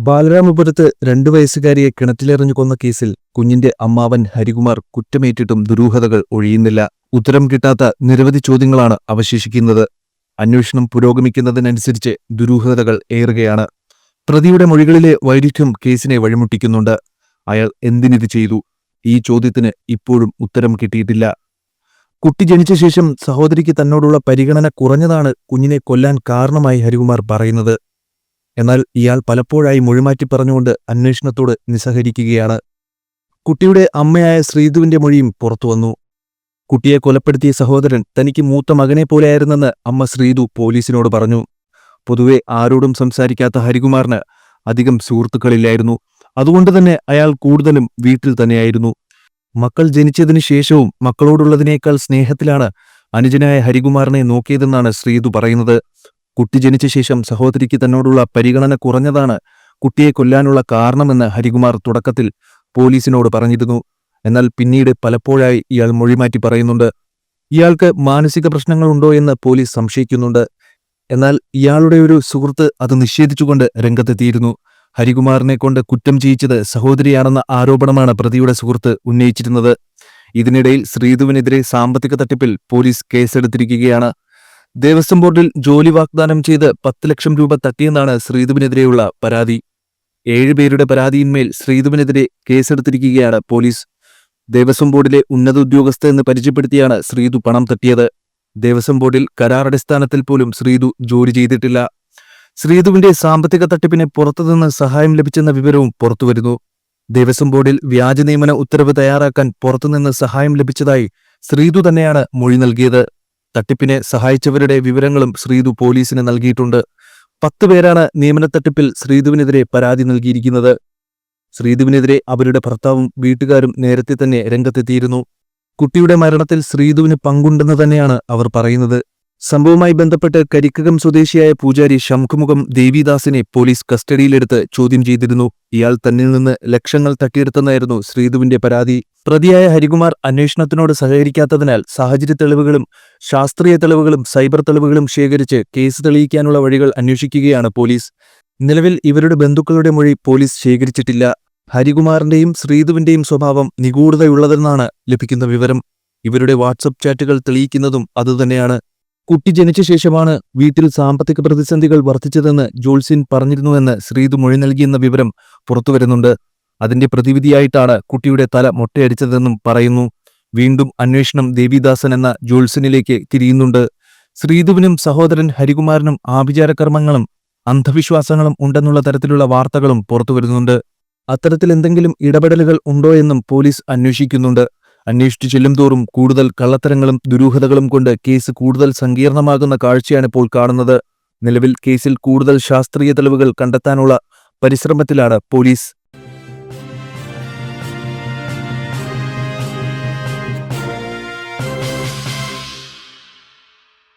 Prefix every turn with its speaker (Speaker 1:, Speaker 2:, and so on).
Speaker 1: ബാലരാമപുരത്ത് 2 വയസ്സുകാരിയെ കിണറ്റിലെറിഞ്ഞു കൊന്ന കേസിൽ കുഞ്ഞിന്റെ അമ്മാവൻ ഹരികുമാർ കുറ്റമേറ്റിട്ടും ദുരൂഹതകൾ ഒഴിയുന്നില്ല. ഉത്തരം കിട്ടാത്ത നിരവധി ചോദ്യങ്ങളാണ് അവശേഷിക്കുന്നത്. അന്വേഷണം പുരോഗമിക്കുന്നതിനനുസരിച്ച് ദുരൂഹതകൾ ഏറുകയാണ്. പ്രതിയുടെ മൊഴികളിലെ വൈരുദ്ധ്യം കേസിനെ വഴിമുട്ടിക്കുന്നുണ്ട്. അയാൾ എന്തിനിത് ചെയ്തു? ഈ ചോദ്യത്തിന് ഇപ്പോഴും ഉത്തരം കിട്ടിയിട്ടില്ല. കുട്ടി ജനിച്ച ശേഷം സഹോദരിക്ക് തന്നോടുള്ള പരിഗണന കുറഞ്ഞതാണ് കുഞ്ഞിനെ കൊല്ലാൻ കാരണമായി ഹരികുമാർ പറയുന്നത്. എന്നാൽ ഇയാൾ പലപ്പോഴായി മൊഴിമാറ്റി പറഞ്ഞുകൊണ്ട് അന്വേഷണത്തോട് നിസ്സഹരിക്കുകയാണ്. കുട്ടിയുടെ അമ്മയായ ശ്രീധുവിന്റെ മൊഴിയും പുറത്തുവന്നു. കുട്ടിയെ കൊലപ്പെടുത്തിയ സഹോദരൻ തനിക്ക് മൂത്ത മകനെ പോലെയായിരുന്നെന്ന് അമ്മ ശ്രീധു പോലീസിനോട് പറഞ്ഞു. പൊതുവെ ആരോടും സംസാരിക്കാത്ത ഹരികുമാറിന് അധികം സുഹൃത്തുക്കളില്ലായിരുന്നു. അതുകൊണ്ടുതന്നെ അയാൾ കൂടുതലും വീട്ടിൽ തന്നെയായിരുന്നു. മക്കൾ ജനിച്ചതിനു ശേഷവും മക്കളോടുള്ളതിനേക്കാൾ സ്നേഹത്തിലാണ് അനുജനായ ഹരികുമാറിനെ നോക്കിയതെന്നാണ് ശ്രീധു പറയുന്നത്. കുട്ടി ജനിച്ച ശേഷം സഹോദരിക്ക് തന്നോടുള്ള പരിഗണന കുറഞ്ഞതാണ് കുട്ടിയെ കൊല്ലാനുള്ള കാരണമെന്ന് ഹരികുമാർ തുടക്കത്തിൽ പോലീസിനോട് പറഞ്ഞിരുന്നു. എന്നാൽ പിന്നീട് പലപ്പോഴായി ഇയാൾ മൊഴിമാറ്റി പറയുന്നുണ്ട്. ഇയാൾക്ക് മാനസിക പ്രശ്നങ്ങളുണ്ടോ എന്ന് പോലീസ് സംശയിക്കുന്നുണ്ട്. എന്നാൽ ഇയാളുടെ ഒരു സുഹൃത്ത് അത് നിഷേധിച്ചുകൊണ്ട് രംഗത്തെത്തിയിരുന്നു. ഹരികുമാറിനെ കൊണ്ട് കുറ്റം ചെയ്യിച്ചത് സഹോദരിയാണെന്ന ആരോപണമാണ് പ്രതിയുടെ സുഹൃത്ത് ഉന്നയിച്ചിരുന്നത്. ഇതിനിടയിൽ ശ്രീധുവിനെതിരെ സാമ്പത്തിക തട്ടിപ്പിൽ പോലീസ് കേസെടുത്തിരിക്കുകയാണ്. ദേവസ്വം ബോർഡിൽ ജോലി വാഗ്ദാനം ചെയ്ത് 10 ലക്ഷം രൂപ തട്ടിയെന്നാണ് ശ്രീധുവിനെതിരെയുള്ള പരാതി. 7 പേരുടെ പരാതിയിന്മേൽ ശ്രീധുവിനെതിരെ കേസെടുത്തിരിക്കുകയാണ് പോലീസ്. ദേവസ്വം ബോർഡിലെ ഉന്നത ഉദ്യോഗസ്ഥയെന്ന് പരിചയപ്പെടുത്തിയാണ് ശ്രീധു പണം തട്ടിയത്. ദേവസ്വം ബോർഡിൽ കരാറടിസ്ഥാനത്തിൽ പോലും ശ്രീധു ജോലി ചെയ്തിട്ടില്ല. ശ്രീധുവിന്റെ സാമ്പത്തിക തട്ടിപ്പിന് പുറത്തുനിന്ന് സഹായം ലഭിച്ചെന്ന വിവരവും പുറത്തുവരുന്നു. ദേവസ്വം ബോർഡിൽ വ്യാജ നിയമന ഉത്തരവ് തയ്യാറാക്കാൻ പുറത്തുനിന്ന് സഹായം ലഭിച്ചതായി ശ്രീധു തന്നെയാണ് മൊഴി നൽകിയത്. തട്ടിപ്പിനെ സഹായിച്ചവരുടെ വിവരങ്ങളും ശ്രീധു പോലീസിന് നൽകിയിട്ടുണ്ട്. 10 പേരാണ് നിയമനത്തട്ടിപ്പിൽ ശ്രീധുവിനെതിരെ പരാതി നൽകിയിരിക്കുന്നത്. ശ്രീധുവിനെതിരെ അവരുടെ ഭർത്താവും വീട്ടുകാരും നേരത്തെ തന്നെ രംഗത്തെത്തിയിരുന്നു. കുട്ടിയുടെ മരണത്തിൽ ശ്രീധുവിന് പങ്കുണ്ടെന്ന് തന്നെയാണ് അവർ പറയുന്നത്. സംഭവവുമായി ബന്ധപ്പെട്ട് കരിക്കകം സ്വദേശിയായ പൂജാരി ശംഖുമുഖം ദേവിദാസിനെ പോലീസ് കസ്റ്റഡിയിലെടുത്ത് ചോദ്യം ചെയ്തിരുന്നു. ഇയാൾ തന്നിൽ നിന്ന് ലക്ഷങ്ങൾ തട്ടിയെടുത്തെന്നായിരുന്നു ശ്രീധുവിന്റെ പരാതി. പ്രതിയായ ഹരികുമാർ അന്വേഷണത്തിനോട് സഹകരിക്കാത്തതിനാൽ സാഹചര്യ തെളിവുകളും ശാസ്ത്രീയ തെളിവുകളും സൈബർ തെളിവുകളും ശേഖരിച്ച് കേസ് തെളിയിക്കാനുള്ള വഴികൾ അന്വേഷിക്കുകയാണ് പോലീസ്. നിലവിൽ ഇവരുടെ ബന്ധുക്കളുടെ മൊഴി പോലീസ് ശേഖരിച്ചിട്ടില്ല. ഹരികുമാറിന്റെയും ശ്രീധുവിന്റെയും സ്വഭാവം നിഗൂഢതയുള്ളതെന്നാണ് ലഭിക്കുന്ന വിവരം. ഇവരുടെ വാട്സപ്പ് ചാറ്റുകൾ തെളിയിക്കുന്നതും അതുതന്നെയാണ്. കുട്ടി ജനിച്ച ശേഷമാണ് വീട്ടിൽ സാമ്പത്തിക പ്രതിസന്ധികൾ വർദ്ധിച്ചതെന്ന് ജോൾസിൻ പറഞ്ഞിരുന്നുവെന്ന് ശ്രീധു മൊഴി നൽകിയെന്ന വിവരം പുറത്തുവരുന്നുണ്ട്. അതിന്റെ പ്രതിവിധിയായിട്ടാണ് കുട്ടിയുടെ തല മൊട്ടയടിച്ചതെന്നും പറയുന്നു. വീണ്ടും അന്വേഷണം ദേവിദാസൻ എന്ന ജോൾസിനിലേക്ക് തിരിയുന്നുണ്ട്. ശ്രീധുവിനും സഹോദരൻ ഹരികുമാറിനും ആഭിചാരകർമ്മങ്ങളും അന്ധവിശ്വാസങ്ങളും ഉണ്ടെന്നുള്ള തരത്തിലുള്ള വാർത്തകളും പുറത്തുവരുന്നുണ്ട്. അത്തരത്തിൽ എന്തെങ്കിലും ഇടപെടലുകൾ ഉണ്ടോ എന്നും പോലീസ് അന്വേഷിക്കുന്നുണ്ട്. അന്വേഷിച്ചു ചെല്ലുംതോറും കൂടുതൽ കള്ളത്തരങ്ങളും ദുരൂഹതകളും കൊണ്ട് കേസ് കൂടുതൽ സങ്കീർണമാകുന്ന കാഴ്ചയാണ് ഇപ്പോൾ കാണുന്നത്. നിലവിൽ കേസിൽ കൂടുതൽ ശാസ്ത്രീയ തെളിവുകൾ കണ്ടെത്താനുള്ള പരിശ്രമത്തിലാണ് പോലീസ്.